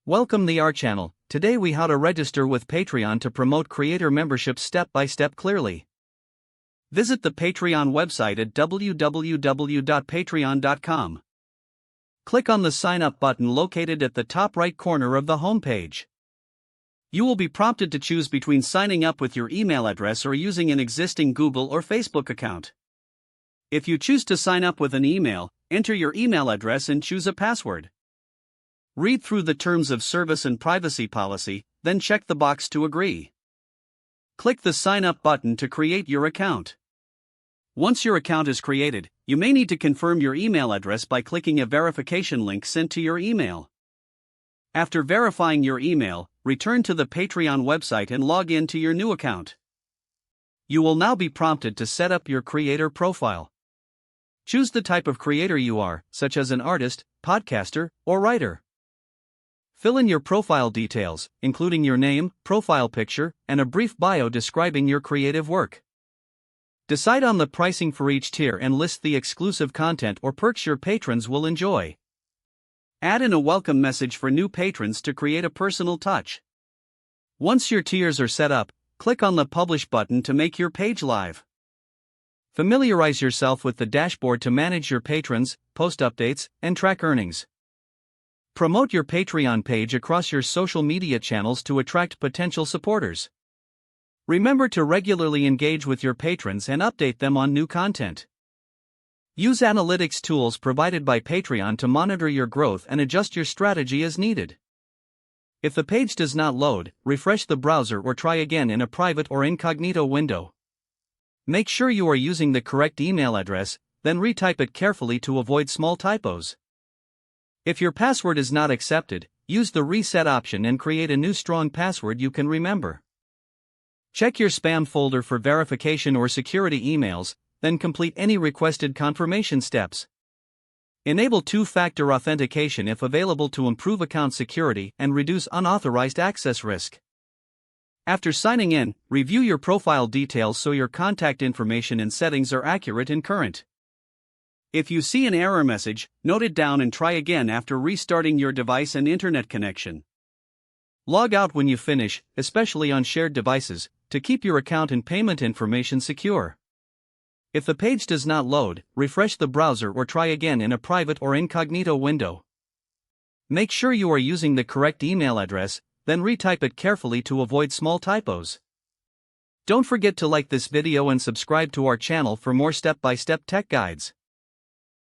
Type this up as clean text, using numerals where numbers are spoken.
Welcome the our channel. Today we how to register with Patreon to promote creator memberships step by step clearly. Visit the Patreon website at www.patreon.com. Click on the sign up button located at the top right corner of the homepage. You will be prompted to choose between signing up with your email address or using an existing Google or Facebook account. If you choose to sign up with an email, enter your email address and choose a password. Read through the terms of service and privacy policy, then check the box to agree. Click the sign up button to create your account. Once your account is created, you may need to confirm your email address by clicking a verification link sent to your email. After verifying your email, return to the Patreon website and log in to your new account. You will now be prompted to set up your creator profile. Choose the type of creator you are, such as an artist, podcaster, or writer. Fill in your profile details, including your name, profile picture, and a brief bio describing your creative work. Decide on the pricing for each tier and list the exclusive content or perks your patrons will enjoy. Add in a welcome message for new patrons to create a personal touch. Once your tiers are set up, click on the Publish button to make your page live. Familiarize yourself with the dashboard to manage your patrons, post updates, and track earnings. Promote your Patreon page across your social media channels to attract potential supporters. Remember to regularly engage with your patrons and update them on new content. Use analytics tools provided by Patreon to monitor your growth and adjust your strategy as needed. If the page does not load, refresh the browser or try again in a private or incognito window. Make sure you are using the correct email address, then retype it carefully to avoid small typos. If your password is not accepted, use the reset option and create a new strong password you can remember. Check your spam folder for verification or security emails, then complete any requested confirmation steps. Enable two-factor authentication if available to improve account security and reduce unauthorized access risk. After signing in, review your profile details so your contact information and settings are accurate and current. If you see an error message, note it down and try again after restarting your device and internet connection. Log out when you finish, especially on shared devices, to keep your account and payment information secure. If the page does not load, refresh the browser or try again in a private or incognito window. Make sure you are using the correct email address, then retype it carefully to avoid small typos. Don't forget to like this video and subscribe to our channel for more step-by-step tech guides.